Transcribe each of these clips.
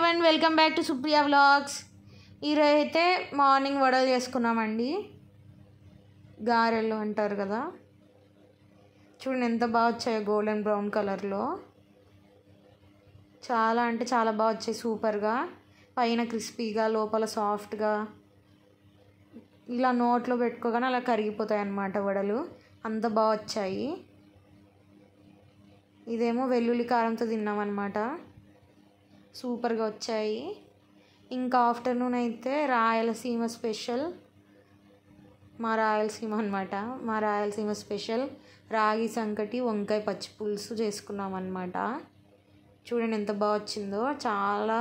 Everyone, welcome back to Supriya vlogs. ఈరోజు అయితే morning వడలు చేసుకున్నామండి. గారెలు అంటారు కదా, చూడండి ఎంత బాగా వచ్చాయో గోల్డెన్ బ్రౌన్ కలర్లో. చాలా అంటే చాలా బాగా వచ్చాయి, సూపర్గా. పైన క్రిస్పీగా, లోపల సాఫ్ట్గా, ఇలా నోట్లో పెట్టుకోగానే అలా కరిగిపోతాయి అన్నమాట వడలు. అంత బాగా వచ్చాయి. ఇదేమో వెల్లుల్లి కారంతో తిన్నామన్నమాట, సూపర్గా వచ్చాయి. ఇంకా ఆఫ్టర్నూన్ అయితే రాయలసీమ స్పెషల్, మా రాయలసీమ స్పెషల్ రాగి సంకటి వంకాయ పచ్చి పులుసు చేసుకున్నాం అన్నమాట. చూడండి ఎంత బాగా వచ్చిందో, చాలా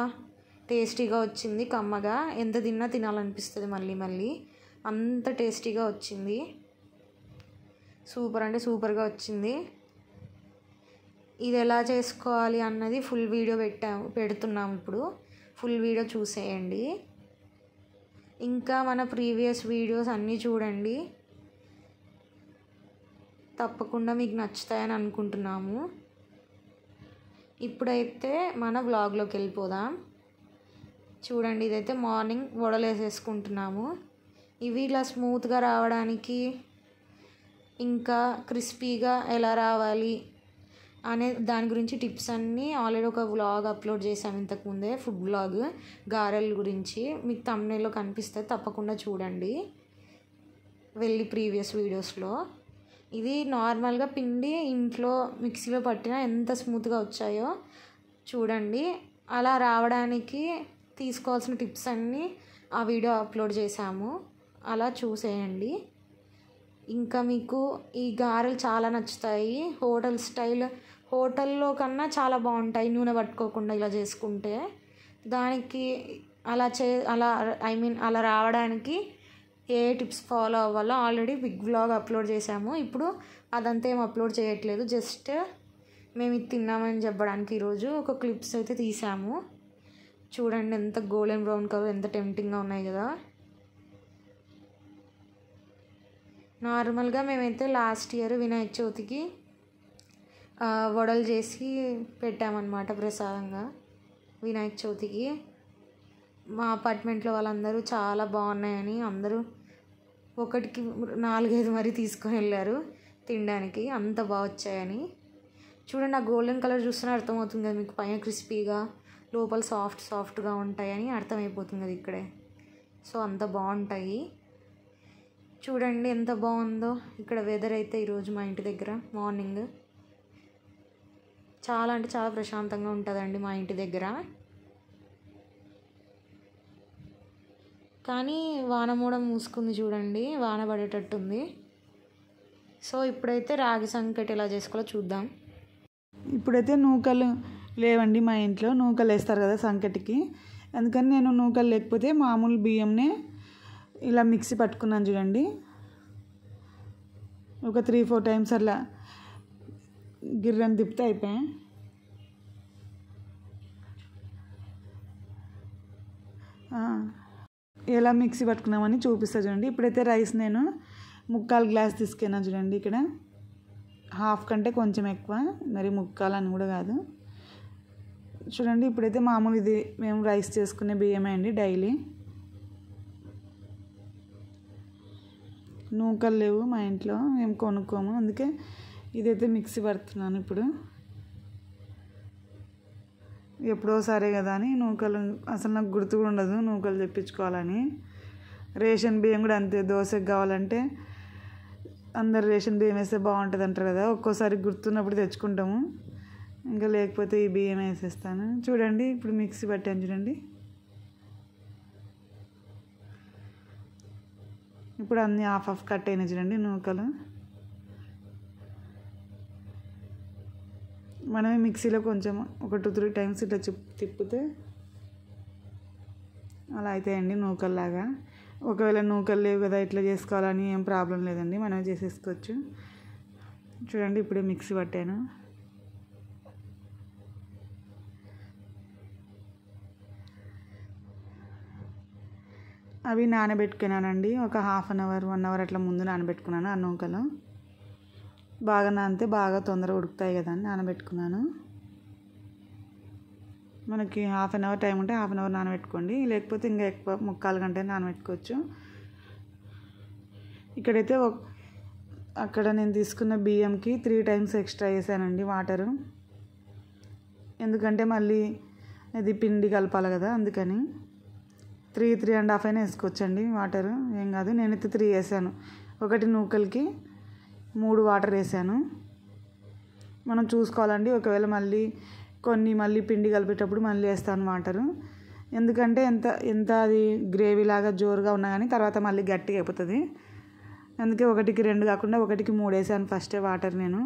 టేస్టీగా వచ్చింది, కమ్మగా. ఎంత తిన్నా తినాలనిపిస్తుంది మళ్ళీ మళ్ళీ, అంత టేస్టీగా వచ్చింది. సూపర్ అంటే సూపర్గా వచ్చింది. ఇది ఎలా చేసుకోవాలి అన్నది ఫుల్ వీడియో పెడుతున్నాం ఇప్పుడు, ఫుల్ వీడియో చూసేయండి. ఇంకా మన ప్రీవియస్ వీడియోస్ అన్నీ చూడండి, తప్పకుండా మీకు నచ్చుతాయని అనుకుంటున్నాము. ఇప్పుడైతే మన వ్లాగ్లోకి వెళ్ళిపోదాం. చూడండి, ఇదైతే మార్నింగ్ వడలు వేసేసుకుంటున్నాము. ఇవి ఇలా స్మూత్గా రావడానికి, ఇంకా క్రిస్పీగా ఎలా రావాలి అనే దాని గురించి టిప్స్ అన్నీ ఆల్రెడీ ఒక వ్లాగ్ అప్లోడ్ చేసాము ఇంతకుముందే, ఫుడ్ వ్లాగ్ గారెల గురించి. మీకు థంబ్నెయిల్లో కనిపిస్తుంది, తప్పకుండా చూడండి వెళ్ళి ప్రీవియస్ వీడియోస్లో. ఇది నార్మల్గా పిండి ఇంట్లో మిక్సీలో పట్టినా ఎంత స్మూత్గా వచ్చాయో చూడండి. అలా రావడానికి తీసుకోవాల్సిన టిప్స్ అన్నీ ఆ వీడియో అప్లోడ్ చేసాము, అలా చూసేయండి. ఇంకా మీకు ఈ గారెలు చాలా నచ్చుతాయి. హోటల్ స్టైల్, హోటల్లో కన్నా చాలా బాగుంటాయి నూనె పట్టుకోకుండా ఇలా చేసుకుంటే. దానికి అలా రావడానికి ఏ టిప్స్ ఫాలో అవ్వాలో ఆల్రెడీ బిగ్ వ్లాగ్ అప్లోడ్ చేసాము. ఇప్పుడు అదంతా ఏం అప్లోడ్ చేయట్లేదు, జస్ట్ మేము ఇది తిన్నామని చెప్పడానికి ఈరోజు ఒక క్లిప్స్ అయితే తీసాము. చూడండి ఎంత గోల్డెన్ బ్రౌన్ కలర్, ఎంత టెంప్టింగ్గా ఉన్నాయి కదా. నార్మల్గా మేమైతే లాస్ట్ ఇయర్ వినాయక చవితికి వడలు చేసి పెట్టామన్నమాట ప్రసాదంగా వినాయక చవితికి. మా అపార్ట్మెంట్లో వాళ్ళందరూ చాలా బాగున్నాయని అందరూ ఒకటికి 4-5 మరీ తీసుకొని వెళ్ళారు తినడానికి, అంత బాగా వచ్చాయని. చూడండి, ఆ గోల్డెన్ కలర్ చూస్తేనే అర్థమవుతుంది కదా మీకు, పైన క్రిస్పీగా లోపల సాఫ్ట్గా ఉంటాయని అర్థమైపోతుంది కదా ఇక్కడే. సో అంత బాగుంటాయి. చూడండి ఎంత బాగుందో. ఇక్కడ వెదర్ అయితే ఈరోజు మా ఇంటి దగ్గర మార్నింగ్ చాలా అంటే చాలా ప్రశాంతంగా ఉంటుందండి మా ఇంటి దగ్గర. కానీ వాన మూడం మూసుకుంది చూడండి, వాన పడేటట్టుంది. సో ఇప్పుడైతే రాగి సంకటి ఎలా చేసుకోవాలో చూద్దాం. ఇప్పుడైతే నూకలు లేవండి మా ఇంట్లో, నూకలు వేస్తారు కదా సంకటికి. అందుకని నేను నూకలు లేకపోతే మామూలు బియ్యంనే ఇలా మిక్సీ పట్టుకున్నాను చూడండి. ఒక 3-4 టైమ్స్ అలా గిర్రని తిప్పితే అయిపోయాయి. ఎలా మిక్సీ పట్టుకున్నామని చూపిస్తా చూడండి. ఇప్పుడైతే రైస్ నేను 3/4 గ్లాస్ తీసుకున్నాను చూడండి. ఇక్కడ హాఫ్ కంటే కొంచెం ఎక్కువ, మరి 3/4 అని కూడా కాదు. చూడండి, ఇప్పుడైతే మామూలు ఇది మేము రైస్ చేసుకునే బియ్యమే అండి డైలీ. నూకలు లేవు మా ఇంట్లో, మేము కొనుక్కోము, అందుకే ఇదైతే మిక్సీ పడుతున్నాను ఇప్పుడు. ఎప్పుడోసారే కదా అని నూకలు, అసలు నాకు గుర్తు కూడా ఉండదు నూకలు తెప్పించుకోవాలని. రేషన్ బియ్యం కూడా అంతే, దోశకు కావాలంటే అందరు రేషన్ బియ్యం వేస్తే బాగుంటుంది అంటారు కదా, ఒక్కోసారి గుర్తున్నప్పుడు తెచ్చుకుంటాము, ఇంకా లేకపోతే ఈ బియ్యం వేసేస్తాను. చూడండి ఇప్పుడు మిక్సీ పట్టాను చూడండి. ఇప్పుడు అన్నీ హాఫ్ కట్ అయినాయి చూడండి నూకలు. మనమే మిక్సీలో కొంచెం ఒక 2-3 టైమ్స్ ఇట్లా తిప్పితే అలా అవుతాయండి నూకల్లాగా. ఒకవేళ నూకలు లేవు కదా ఇట్లా చేసుకోవాలని ఏం ప్రాబ్లం లేదండి, మనమే చేసేసుకోవచ్చు. చూడండి ఇప్పుడే మిక్సీ పట్టాను. అవి నానబెట్టుకున్నానండి, ఒక 1/2 అవర్ 1 అవర్ అట్లా ముందు నానబెట్టుకున్నాను. ఆ నూకలు బాగా నానితే బాగా తొందరగా ఉడుకుతాయి కదా అని నానబెట్టుకున్నాను. మనకి హాఫ్ అన్ అవర్ టైం ఉంటే హాఫ్ అన్ అవర్ నానబెట్టుకోండి, లేకపోతే ఇంకా ఎక్కువ 3/4 గంట నానబెట్టుకోవచ్చు. ఇక్కడైతే అక్కడ నేను తీసుకున్న బియ్యంకి 3 టైమ్స్ ఎక్స్ట్రా వేసానండి వాటరు, ఎందుకంటే మళ్ళీ ఇది పిండి కలపాలి కదా, అందుకని 3.5 అయినా వేసుకోవచ్చండి వాటరు, ఏం కాదు. నేనైతే 3 వేసాను, 1 నూకలకి 3 వాటర్ వేసాను. మనం చూసుకోవాలండి, ఒకవేళ మళ్ళీ పిండి కలిపేటప్పుడు మళ్ళీ వేస్తాను వాటరు, ఎందుకంటే ఎంత అది గ్రేవీ లాగా జోరుగా ఉన్నా కానీ తర్వాత మళ్ళీ గట్టిగా అయిపోతుంది. అందుకే 1కి 2 కాకుండా 1కి 3 వేసాను ఫస్టే వాటర్. నేను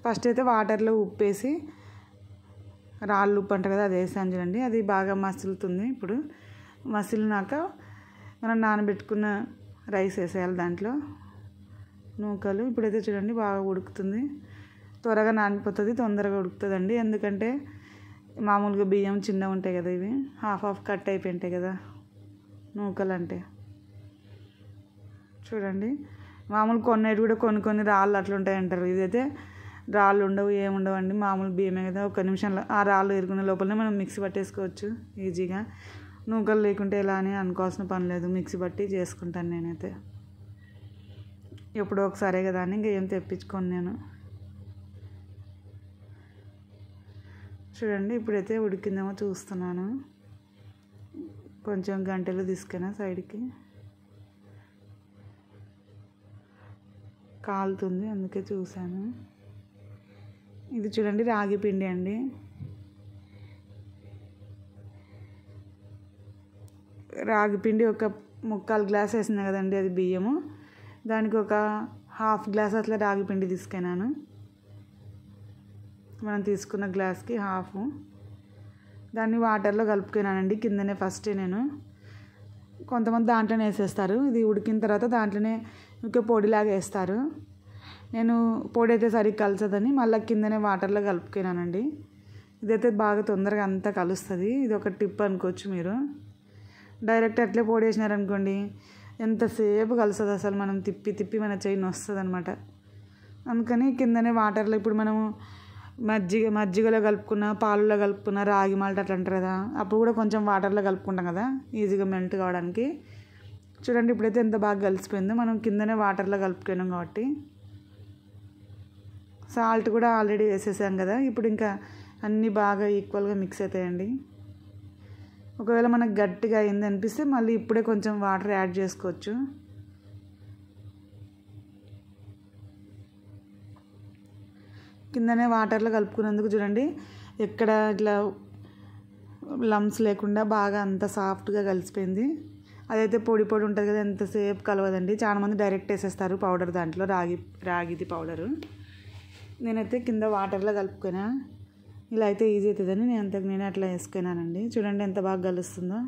ఫస్ట్ అయితే వాటర్లో ఉప్పు వేసి, రాళ్ళు ఉప్పు అంటారు కదా, అది వేసాను చూడండి. అది బాగా మసులుతుంది. ఇప్పుడు మసిలినాక మనం నానబెట్టుకున్న రైస్ వేసేయాలి దాంట్లో, నూకలు. ఇప్పుడైతే చూడండి బాగా ఉడుకుతుంది, త్వరగా నానిపోతుంది, తొందరగా ఉడుకుతుందండి. ఎందుకంటే మామూలుగా బియ్యం చిన్నగా ఉంటాయి కదా, ఇవి హాఫ్ కట్ అయిపోయి ఉంటాయి కదా నూకలు అంటే. చూడండి మామూలు కొన్నేటి కూడా కొన్ని రాళ్ళు అట్లా ఉంటాయి అంటారు, ఇదైతే రాళ్ళు ఉండవు, ఏముండవు అండి, మామూలు బియ్యమే కదా. 1 నిమిషంలో ఆ రాళ్ళు ఎరుకునే లోపలనే మనం మిక్సీ పట్టేసుకోవచ్చు ఈజీగా. నూకలు లేకుంటే ఎలా అని అనుకోవాల్సిన పని లేదు, మిక్సీ పట్టి చేసుకుంటాను నేనైతే. ఎప్పుడో ఒకసారే కదా అని ఇంకా ఏం తెప్పించుకోను నేను. చూడండి ఇప్పుడైతే ఉడికిందేమో చూస్తున్నాను, కొంచెం గంటలు తీసుకున్నా సైడ్కి, కాలుతుంది అందుకే చూశాను. ఇది చూడండి రాగి పిండి అండి, రాగి పిండి 1/4 గ్లాస్ వేసింది కదండి అది బియ్యము, దానికి 1/2 గ్లాస్ అట్లా రాగి పిండి తీసుకున్నాను. మనం తీసుకున్న గ్లాస్కి హాఫ్. దాన్ని వాటర్లో కలుపుకున్నానండి కిందనే ఫస్ట్ నేను. కొంతమంది దాంట్లోనే వేసేస్తారు, ఇది ఉడికిన తర్వాత దాంట్లోనే ఇంకా పొడిలాగా వేస్తారు. నేను పొడి అయితే సరిగ్గా కలసదని మళ్ళీ కిందనే వాటర్లో కలుపుకున్నానండి. ఇదైతే బాగా తొందరగా అంతా కలుస్తుంది, ఇది ఒక టిప్ అనుకోవచ్చు మీరు. డైరెక్ట్ అట్లే పొడి వేసినారనుకోండి ఎంతసేపు కలుస్తుంది అసలు, మనం తిప్పి మన చెయ్యి వస్తుంది అనమాట. అందుకని కిందనే వాటర్లో, ఇప్పుడు మనము మజ్జిగలో కలుపుకున్న, పాలలో కలుపుకున్న, రాగి మాల్ట్ అట్లా అంటారు కదా, అప్పుడు కూడా కొంచెం వాటర్లో కలుపుకుంటాం కదా ఈజీగా మెల్ట్ కావడానికి. చూడండి ఇప్పుడైతే ఎంత బాగా కలిసిపోయిందో, మనం కిందనే వాటర్లో కలుపుకున్నాం కాబట్టి. సాల్ట్ కూడా ఆల్రెడీ వేసేసాం కదా, ఇప్పుడు ఇంకా అన్నీ బాగా ఈక్వల్గా మిక్స్ అవుతాయండి. ఒకవేళ మనకు గట్టిగా అయింది అనిపిస్తే మళ్ళీ ఇప్పుడే కొంచెం వాటర్ యాడ్ చేసుకోవచ్చు. కిందనే వాటర్లో కలుపుకున్నందుకు చూడండి ఎక్కడ ఇట్లా లమ్స్ లేకుండా బాగా అంత సాఫ్ట్గా కలిసిపోయింది. అదైతే పొడి ఉంటుంది కదా, ఎంతసేపు కలవదండి. చాలామంది డైరెక్ట్ వేసేస్తారు పౌడర్ దాంట్లో, రాగిది పౌడరు. నేనైతే కింద వాటర్లో కలుపుకున్నా, ఇలా అయితే ఈజీ అవుతుందని నేను అట్లా వేసుకున్నానండి. చూడండి ఎంత బాగా కలుస్తుందో.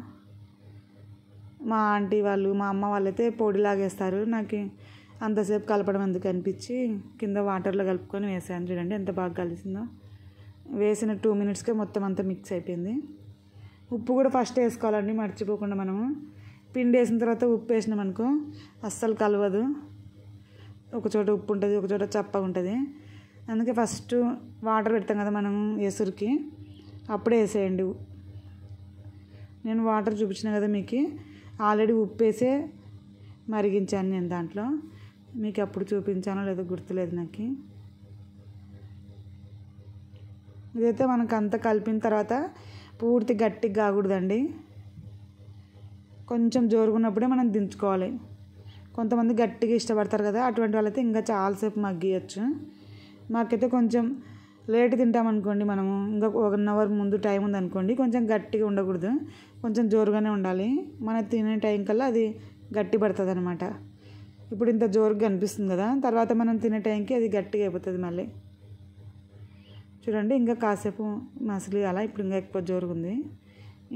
మా ఆంటీ వాళ్ళు, మా అమ్మ వాళ్ళైతే పొడిలాగా వేస్తారు, నాకు అంతసేపు కలపడం ఎందుకు అనిపించి కింద వాటర్లో కలుపుకొని వేసాను. చూడండి ఎంత బాగా కలిసిందో. వేసిన 2 మినిట్స్కే మొత్తం అంతా మిక్స్ అయిపోయింది. ఉప్పు కూడా ఫస్ట్ వేసుకోవాలండి మర్చిపోకుండా. మనము పిండి వేసిన తర్వాత ఉప్పు వేసినాం అనుకో అస్సలు కలవదు, ఒకచోట ఉప్పు ఉంటుంది, ఒకచోట చప్పగా ఉంటుంది. అందుకే ఫస్ట్ వాటర్ పెడతాం కదా మనం ఎసురుకి, అప్పుడే వేసేయండి. నేను వాటర్ చూపించిన కదా మీకు, ఆల్రెడీ ఉప్పు వేసే మరిగించాను నేను దాంట్లో, మీకు అప్పుడు చూపించానో లేదో గుర్తులేదు నాకు. ఇదైతే మనకు అంతా కలిపిన తర్వాత పూర్తి గట్టిగా కాకూడదండి, కొంచెం జోరుగున్నప్పుడే మనం దించుకోవాలి. కొంతమంది గట్టిగా ఇష్టపడతారు కదా, అటువంటి వాళ్ళైతే ఇంకా చాలాసేపు మగ్గియచ్చు. మాకైతే కొంచెం లేట్ తింటామనుకోండి, మనము ఇంకా 1 అవర్ ముందు టైం ఉందనుకోండి, కొంచెం గట్టిగా ఉండకూడదు, కొంచెం జోరుగానే ఉండాలి. మన తినే టైం కల్లా అది గట్టి పడుతుంది అనమాట. ఇప్పుడు ఇంత జోరుగా అనిపిస్తుంది కదా, తర్వాత మనం తినే టైంకి అది గట్టిగా అయిపోతుంది మళ్ళీ. చూడండి ఇంకా కాసేపు మసిలి అలా, ఇప్పుడు ఇంకా ఎక్కువ జోరుగుంది,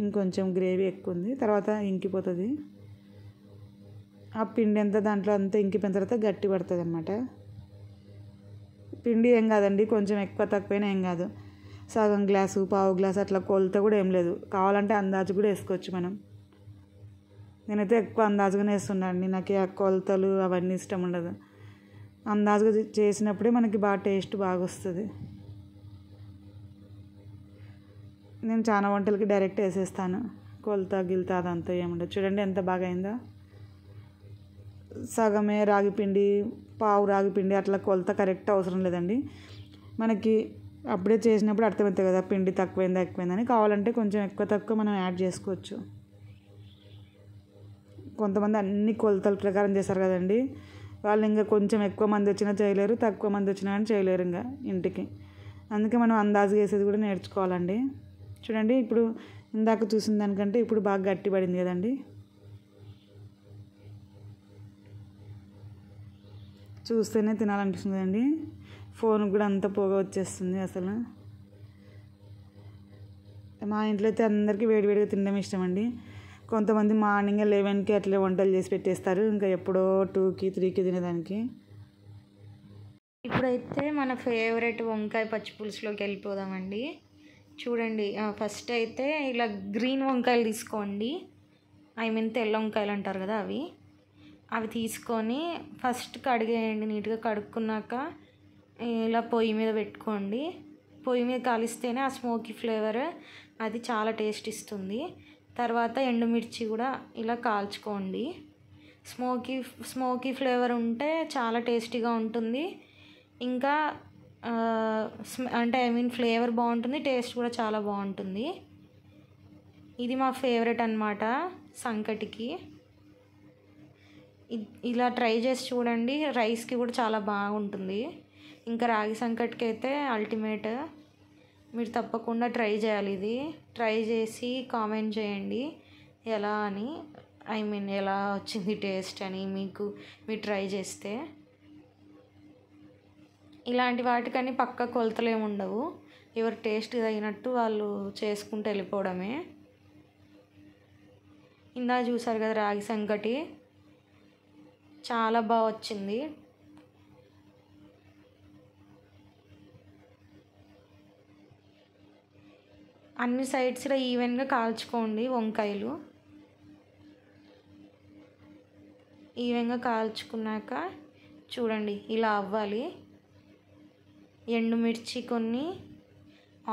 ఇంకొంచెం గ్రేవీ ఎక్కువ ఉంది, తర్వాత ఇంకిపోతుంది. ఆ పిండి అంతా దాంట్లో అంతా ఇంకిపోయిన తర్వాత గట్టి పడుతుంది అనమాట. పిండి ఏం కాదండి, కొంచెం ఎక్కువ తక్కువైనా ఏం కాదు, సగం గ్లాసు, పావు గ్లాసు అట్లా కొలత కూడా ఏం లేదు, కావాలంటే అందాజు కూడా వేసుకోవచ్చు మనం. నేనైతే ఎక్కువ అందాజుగానే వేస్తున్నాను, నాకు ఆ కొలతలు అవన్నీ ఇష్టం ఉండదు. అందాజుగా చేసినప్పుడే మనకి బాగా టేస్ట్ బాగా వస్తుంది. నేను చాలా వంటలకి డైరెక్ట్ వేసేస్తాను, కొలత గిల్త అదంతా ఏముండదు. చూడండి ఎంత బాగా అయిందో. సగమే రాగిపిండి, పావు రాగిపిండి అట్లా కొలత కరెక్ట్ అవసరం లేదండి. మనకి అప్పుడే చేసినప్పుడు అర్థమవుతుంది కదా పిండి తక్కువైందా ఎక్కువైందని. కావాలంటే కొంచెం ఎక్కువ తక్కువ మనం యాడ్ చేసుకోవచ్చు. కొంతమంది అన్ని కొలతల ప్రకారం చేస్తారు కదండి, వాళ్ళు ఇంకా కొంచెం ఎక్కువ మంది వచ్చినా చేయలేరు, తక్కువ మంది వచ్చినా కానీ చేయలేరు ఇంకా ఇంటికి. అందుకే మనం అందాజు వేసేది కూడా నేర్చుకోవాలండి. చూడండి ఇప్పుడు ఇందాక చూసిన దానికంటే ఇప్పుడు బాగా గట్టి పడింది కదండి. చూస్తేనే తినాలనిపిస్తుంది అండి. ఫోన్కి కూడా అంత పొగ వచ్చేస్తుంది అసలు. మా ఇంట్లో అయితే అందరికీ వేడివేడిగా తినడం ఇష్టం అండి. కొంతమంది మార్నింగ్ 11కి అట్లా వంటలు చేసి పెట్టేస్తారు, ఇంకా ఎప్పుడో 2కి 3కి తినేదానికి. ఇప్పుడైతే మన ఫేవరెట్ వంకాయ పచ్చి పులుసులోకి వెళ్ళిపోదామండి. చూడండి, ఫస్ట్ అయితే ఇలా గ్రీన్ వంకాయలు తీసుకోండి. తెల్ల వంకాయలు అంటారు కదా, అవి తీసుకొని ఫస్ట్ కడిగేయండి. నీట్గా కడుక్కున్నాక ఇలా పొయ్యి మీద పెట్టుకోండి. పొయ్యి మీద కాలిస్తేనే ఆ స్మోకీ ఫ్లేవర్ అది చాలా టేస్ట్ ఇస్తుంది. తర్వాత ఎండుమిర్చి కూడా ఇలా కాల్చుకోండి. స్మోకీ ఫ్లేవర్ ఉంటే చాలా టేస్టీగా ఉంటుంది. ఇంకా ఫ్లేవర్ బాగుంటుంది, టేస్ట్ కూడా చాలా బాగుంటుంది. ఇది మా ఫేవరెట్ అన్నమాట సంకటికి. ఇలా ట్రై చేసి చూడండి, రైస్కి కూడా చాలా బాగుంటుంది. ఇంకా రాగి సంకటికి అయితే అల్టిమేట్. మీరు తప్పకుండా ట్రై చేయాలి. ఇది ట్రై చేసి కామెంట్ చేయండి ఎలా అని, ఎలా వచ్చింది టేస్ట్ అని మీరు ట్రై చేస్తే. ఇలాంటి వాటికని పక్క కొలతలు ఏమి ఉండవు, ఎవరు టేస్ట్ తగినట్టు వాళ్ళు చేసుకుంటూ వెళ్ళిపోవడమే. ఇందా చూసారు కదా రాగి సంకటి, చాలా బాగా వచ్చింది. అన్ని సైడ్స్లో ఈవెన్గా కాల్చుకోండి వంకాయలు. ఈవెన్గా కాల్చుకున్నాక చూడండి ఇలా అవ్వాలి. ఎండుమిర్చి కొన్ని,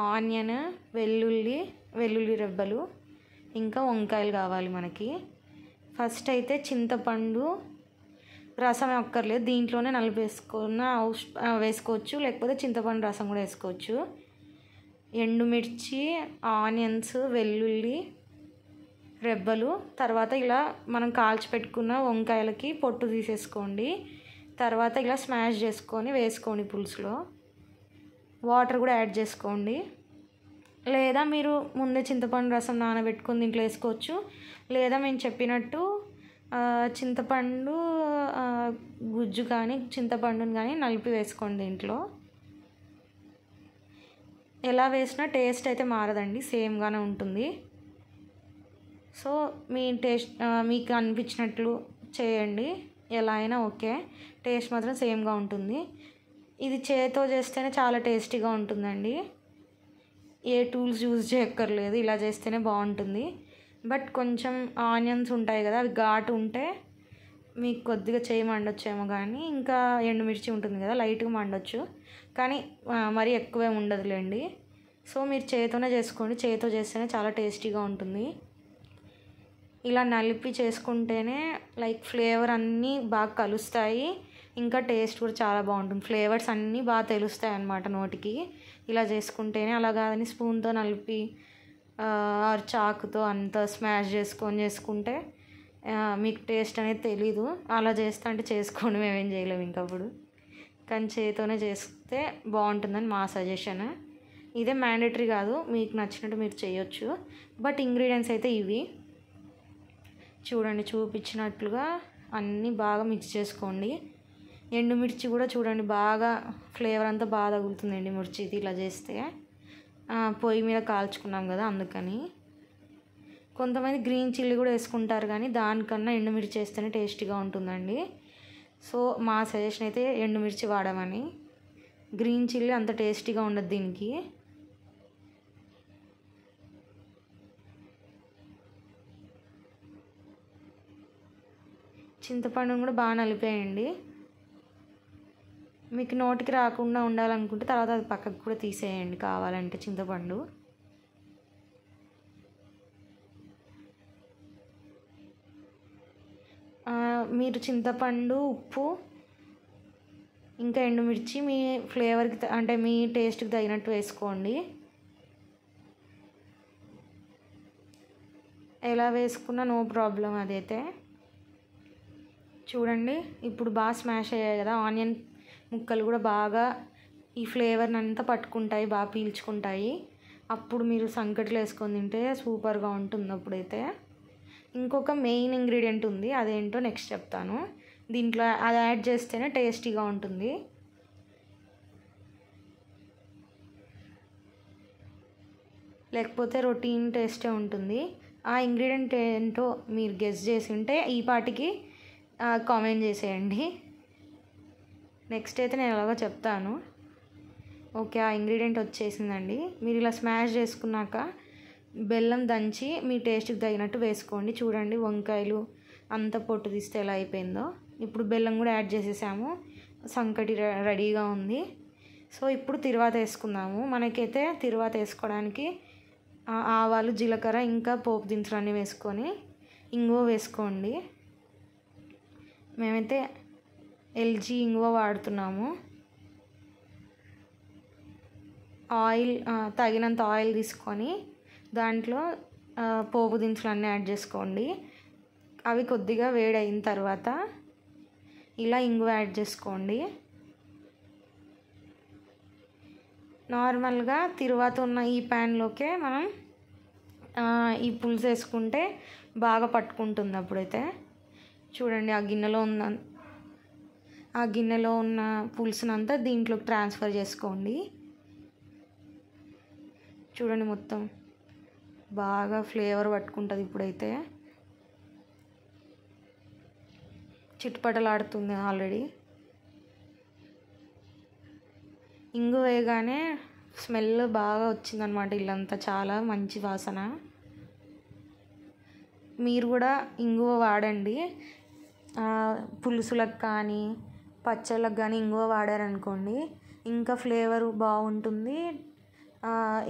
ఆనియన్, వెల్లుల్లి రెబ్బలు, ఇంకా వంకాయలు కావాలి మనకి. ఫస్ట్ అయితే చింతపండు రసం అక్కర్లేదు, దీంట్లోనే వేసుకోవచ్చు, లేకపోతే చింతపండు రసం కూడా వేసుకోవచ్చు. ఎండుమిర్చి, ఆనియన్స్, వెల్లుల్లి రెబ్బలు, తర్వాత ఇలా మనం కాల్చి పెట్టుకున్న వంకాయలకి పొట్టు తీసేసుకోండి. తర్వాత ఇలా స్మాష్ చేసుకొని వేసుకోండి పులుసులో. వాటర్ కూడా యాడ్ చేసుకోండి, లేదా మీరు ముందే చింతపండు రసం నానబెట్టుకొని దీంట్లో వేసుకోవచ్చు, లేదా మేము చెప్పినట్టు చింతపండు గుజ్జు కానీ చింతపండుని కానీ నలిపి వేసుకోండి దీంట్లో. ఎలా వేసినా టేస్ట్ అయితే మారదండి, సేమ్గానే ఉంటుంది. సో మీకు అనిపించినట్లు చేయండి, ఎలా అయినా ఓకే, టేస్ట్ మాత్రం సేమ్గా ఉంటుంది. ఇది చేతితో చేస్తేనే చాలా టేస్టీగా ఉంటుందండి, ఏ టూల్స్ యూజ్ చేయక్కర్లేదు, ఇలా చేస్తేనే బాగుంటుంది. బట్ కొంచెం ఆనియన్స్ ఉంటాయి కదా, అవి ఘాటు ఉంటే మీకు కొద్దిగా చేయి మండొచ్చేమో, కానీ ఇంకా ఎండుమిర్చి ఉంటుంది కదా లైట్గా మండొచ్చు, కానీ మరీ ఎక్కువే ఉండదులేండి. సో మీరు చేతితోనే చేసుకోండి, చేతితో చేస్తేనే చాలా టేస్టీగా ఉంటుంది. ఇలా నలిపి చేసుకుంటేనే ఫ్లేవర్ అన్నీ బాగా కలుస్తాయి, ఇంకా టేస్ట్ కూడా చాలా బాగుంటుంది. ఫ్లేవర్స్ అన్నీ బాగా తెలుస్తాయి అన్నమాట నోటికి ఇలా చేసుకుంటేనే. అలా కాదని స్పూన్తో నలిపి చాకుతో అంతా స్మాష్ చేసుకుంటే మీకు టేస్ట్ అనేది తెలీదు. అలా చేస్తా అంటే చేసుకోండి, మేమేం చేయలేము ఇంకప్పుడు. కానీ చేతితోనే చేస్తే బాగుంటుందని మా సజెషన్. ఇదే మ్యాండేటరీ కాదు, మీకు నచ్చినట్టు మీరు చేయొచ్చు. బట్ ఇంగ్రీడియంట్స్ అయితే ఇవి చూడండి, చూపించినట్లుగా అన్నీ బాగా మిక్స్ చేసుకోండి. ఎండుమిర్చి కూడా చూడండి బాగా ఫ్లేవర్ అంతా బాగా తగులుతుంది ఎండుమిర్చిది ఇలా చేస్తే. పొయ్యి మీద కాల్చుకున్నాం కదా అందుకని. కొంతమంది గ్రీన్ చిల్లీ కూడా వేసుకుంటారు, కానీ దానికన్నా ఎండుమిర్చి వేస్తేనే టేస్టీగా ఉంటుందండి. సో మా సజెషన్ అయితే ఎండుమిర్చి వాడమని. గ్రీన్ చిల్లీ అంత టేస్టీగా ఉండదు దీనికి. చింతపండును కూడా బాగా నలిపేయండి. మీకు నోటికి రాకుండా ఉండాలనుకుంటే తర్వాత అది పక్కకు కూడా తీసేయండి కావాలంటే చింతపండు. మీరు చింతపండు, ఉప్పు, ఇంకా ఎండుమిర్చి మీ ఫ్లేవర్కి అంటే మీ టేస్ట్కి తగినట్టు వేసుకోండి. ఎలా వేసుకున్నా నో ప్రాబ్లం. అదైతే చూడండి ఇప్పుడు బాగా స్మాష్ అయ్యాయి కదా. ఆనియన్ ముక్కలు కూడా బాగా ఈ ఫ్లేవర్ని అంతా పట్టుకుంటాయి, బాగా పీల్చుకుంటాయి. అప్పుడు మీరు సంకటిలో వేసుకొని తింటే సూపర్గా ఉంటుంది. అప్పుడైతే ఇంకొక మెయిన్ ఇంగ్రీడియంట్ ఉంది, అదేంటో నెక్స్ట్ చెప్తాను. దీంట్లో అది యాడ్ చేస్తేనే టేస్టీగా ఉంటుంది. లేకపోతే రొటీన్ టేస్టే ఉంటుంది. ఆ ఇంగ్రీడియంట్ ఏంటో మీరు గెస్ చేసి ఉంటే ఈ పాటికి కామెంట్ చేసేయండి. నెక్స్ట్ అయితే నేను ఎలాగో చెప్తాను. ఓకే, ఆ ఇంగ్రీడియంట్ వచ్చేసిందండి. మీరు ఇలా స్మాష్ చేసుకున్నాక బెల్లం దంచి మీ టేస్ట్కి తగినట్టు వేసుకోండి. చూడండి వంకాయలు అంత పొట్టు తీస్తే ఎలా అయిపోయిందో. ఇప్పుడు బెల్లం కూడా యాడ్ చేసేసాము. సంకటి రెడీగా ఉంది. సో ఇప్పుడు తిరువాత వేసుకుందాము. మనకైతే తిరువాత వేసుకోవడానికి ఆవాలు, జీలకర్ర, ఇంకా పోపు దినుసులు అన్నీ వేసుకొని ఇంగువ వేసుకోండి. మేమైతే ఎల్జీ ఇంగువ వాడుతున్నాము. ఆయిల్ తగినంత ఆయిల్ తీసుకొని దాంట్లో పోపు దినుసులు అన్నీ యాడ్ చేసుకోండి. అవి కొద్దిగా వేడైన తర్వాత ఇలా ఇంగువ యాడ్ చేసుకోండి. నార్మల్గా తిరువాత ఉన్న ఈ ప్యాన్లోకే మనం ఈ పులుసు వేసుకుంటే బాగా పట్టుకుంటుంది. అప్పుడైతే చూడండి ఆ గిన్నెలో ఉన్న పులుసునంతా దీంట్లోకి ట్రాన్స్ఫర్ చేసుకోండి. చూడండి మొత్తం బాగా ఫ్లేవర్ పట్టుకుంటుంది. ఇప్పుడైతే చిట్పటలాడుతుంది ఆల్రెడీ. ఇంగు వేయగానే స్మెల్ బాగా వచ్చిందనమాట. ఇల్లంతా చాలా మంచి వాసన. మీరు కూడా ఇంగువ వాడండి. పులుసులకు కానీ పచ్చళ్ళకు కానీ ఇంగువ వాడారనుకోండి ఇంకా ఫ్లేవర్ బాగుంటుంది.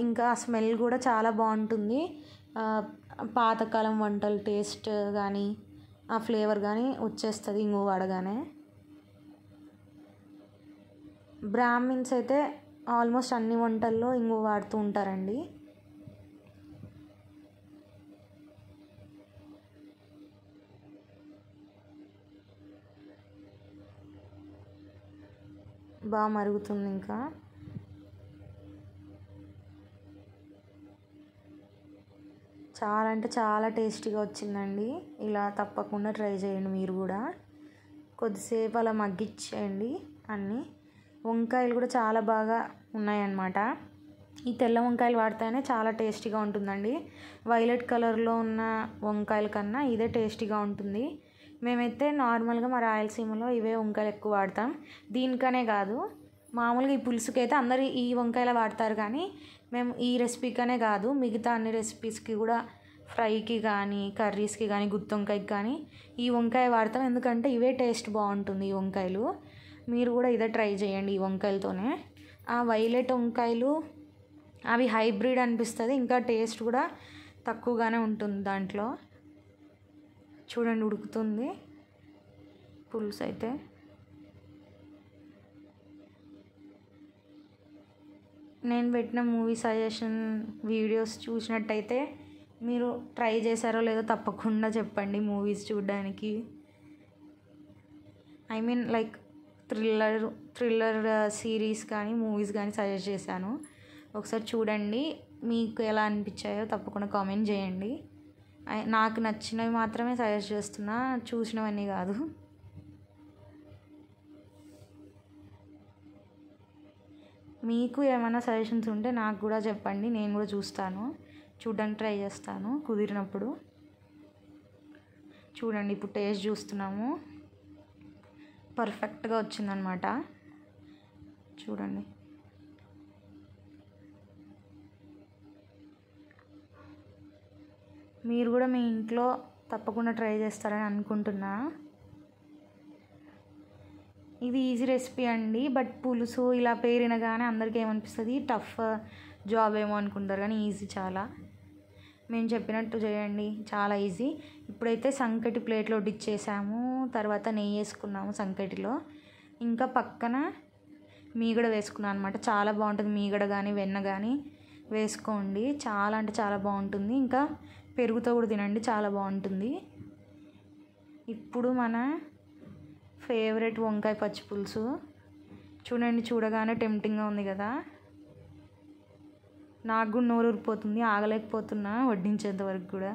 ఇంకా ఆ స్మెల్ కూడా చాలా బాగుంటుంది. పాతకాలం వంటల టేస్ట్ కానీ ఆ ఫ్లేవర్ కానీ వచ్చేస్తుంది ఇంగువ వాడగానే. బ్రాహ్మిన్స్ అయితే ఆల్మోస్ట్ అన్ని వంటల్లో ఇంగువ వాడుతూ ఉంటారండి. బాగా మరుగుతుంది. ఇంకా చాలా అంటే చాలా టేస్టీగా వచ్చిందండి. ఇలా తప్పకుండా ట్రై చేయండి మీరు కూడా. కొద్దిసేపు అలా మగ్గిచ్చేయండి అన్నీ. వంకాయలు కూడా చాలా బాగా ఉన్నాయన్నమాట. ఈ తెల్ల వంకాయలు వాడితేనే చాలా టేస్టీగా ఉంటుందండి. వైలెట్ కలర్లో ఉన్న వంకాయల కన్నా ఇదే టేస్టీగా ఉంటుంది. మేమైతే నార్మల్గా మా రాయలసీమలో ఇవే వంకాయలు ఎక్కువ వాడతాం. దీనికనే కాదు, మామూలుగా ఈ పులుసుకి అయితే అందరూ ఈ వంకాయలు వాడతారు. కానీ మేము ఈ రెసిపీకనే కాదు మిగతా అన్ని రెసిపీస్కి కూడా, ఫ్రైకి కానీ కర్రీస్కి కానీ గుత్తి వంకాయకి కానీ ఈ వంకాయ వాడతాం. ఎందుకంటే ఇవే టేస్ట్ బాగుంటుంది ఈ వంకాయలు. మీరు కూడా ఇదే ట్రై చేయండి ఈ వంకాయలతోనే. ఆ వైలెట్ వంకాయలు అవి హైబ్రిడ్ అనిపిస్తుంది. ఇంకా టేస్ట్ కూడా తక్కువగానే ఉంటుంది దాంట్లో. చూడండి ఉడుకుతుంది పులుసు అయితే. నేను పెట్టిన మూవీ సజెషన్ వీడియోస్ చూసినట్టయితే మీరు ట్రై చేశారో లేదో తప్పకుండా చెప్పండి. మూవీస్ చూడడానికి I mean like thriller series కానీ మూవీస్ కానీ సజెస్ట్ చేశాను. ఒకసారి చూడండి, మీకు ఎలా అనిపించాయో తప్పకుండా కామెంట్ చేయండి. నాకు నచ్చినవి మాత్రమే సజెస్ట్ చేస్తున్నా, చూసినవన్నీ కాదు. మీకు ఏమైనా సజెషన్స్ ఉంటే నాకు కూడా చెప్పండి. నేను కూడా చూడడానికి ట్రై చేస్తాను కుదిరినప్పుడు. చూడండి ఇప్పుడు టేస్ట్ చూస్తున్నాము. పర్ఫెక్ట్గా వచ్చిందనమాట. చూడండి మీరు కూడా మీ ఇంట్లో తప్పకుండా ట్రై చేస్తారని అనుకుంటున్నా. ఇది ఈజీ రెసిపీ అండి. బట్ పులుసు ఇలా పేరినగానే అందరికీ ఏమనిపిస్తుంది, టఫ్ జాబ్ ఏమో అనుకుంటారు. కానీ ఈజీ చాలా. మేము చెప్పినట్టు చేయండి, చాలా ఈజీ. ఇప్పుడైతే సంకటి ప్లేట్లో వడ్డిచ్చేసాము, తర్వాత నెయ్యి వేసుకున్నాము సంకటిలో, ఇంకా పక్కన మీగడ వేసుకున్నాను అనమాట. చాలా బాగుంటుంది, మీగడ కానీ వెన్న కానీ వేసుకోండి, చాలా అంటే చాలా బాగుంటుంది. ఇంకా పెరుగుతో కూడా తినండి, చాలా బాగుంటుంది. ఇప్పుడు మన ఫేవరెట్ వంకాయ పచ్చి పులుసు చూడండి, చూడగానే టెంప్టింగ్గా ఉంది కదా. నాకు కూడా నోరు ఊరిపోతుంది, ఆగలేకపోతున్నా వడ్డించేంత వరకు కూడా.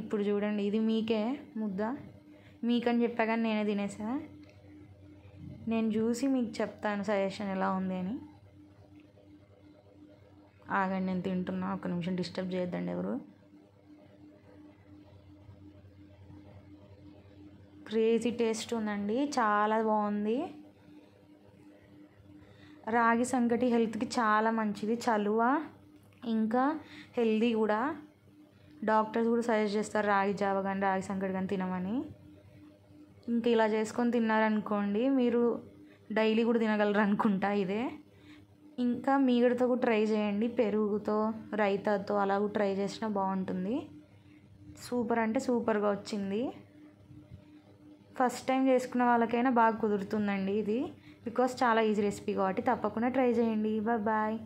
ఇప్పుడు చూడండి, ఇది మీకే ముద్ద, మీకని చెప్పా కానీ నేనే తినేసా. నేను చూసి మీకు చెప్తాను సజెషన్ ఎలా ఉంది అని. ఆగండి, నేను తింటున్నా, ఒక నిమిషం డిస్టర్బ్ చేయొద్దండి ఎవరు. క్రేజీ టేస్ట్ ఉందండి, చాలా బాగుంది. రాగి సంకటి హెల్త్కి చాలా మంచిది, చలువ, ఇంకా హెల్దీ కూడా. డాక్టర్స్ కూడా సజెస్ట్ చేస్తారు రాగి జావ కానీ రాగి సంకటి కానీ తినమని. ఇంకా ఇలా చేసుకొని తిన్నారనుకోండి, మీరు డైలీ కూడా తినగలరు అనుకుంటా ఇదే. ఇంకా మీగడతో కూడా ట్రై చేయండి, పెరుగుతో రైతాతో అలా కూడా ట్రై చేసినా బాగుంటుంది. సూపర్ అంటే సూపర్గా వచ్చింది. ఫస్ట్ టైం చేసుకున్న వాళ్ళకైనా బాగా కుదురుతుందండి ఇది, బికాస్ చాలా ఈజీ రెసిపీ కాబట్టి తప్పకుండా ట్రై చేయండి. బాయ్.